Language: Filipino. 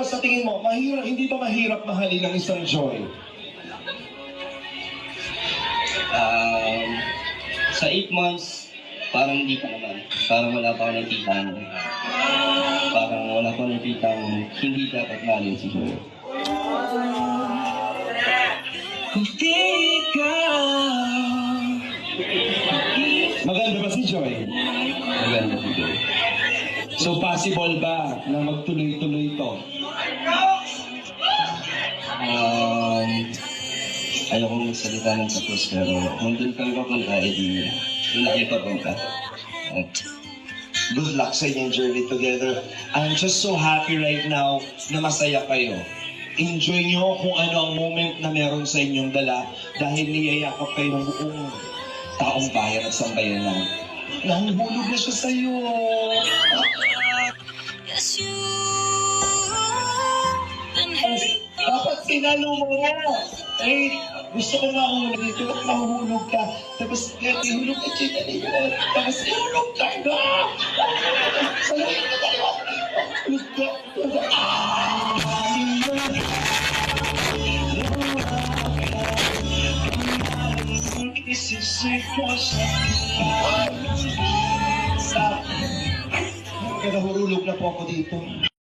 sa tingin mo, hindi ba mahirap mahalin ang isang Joy? Sa 8 months, parang hindi pa naman. Parang wala pa ako nakikita. Parang wala pa nakikita hindi dapat mahalin si Joy. Hindi ka. Maganda ba si Joy? Maganda si Joy. So possible ba na magtuloy-tuloy ito? Ayaw kong magsalita ng tapos, pero kung doon kang papunta, edi doon na kayo papunta. Good luck sa inyong journey together. I'm just so happy right now na masaya kayo. Enjoy nyo kung ano ang moment na meron sa inyong dala dahil niyayakap kayo ng buong taong bayan at sambayanan. Nahuhulog na siya sa'yo. Dapat sinalo mo nga. Eh, gusto ko mahulog dito at mahuhulog ka. Tapos, ihulog ka siya dito. Tapos, ihulog ka na. Salamin ka tayo. Hulog ka. Kaya nahulog na po ako dito.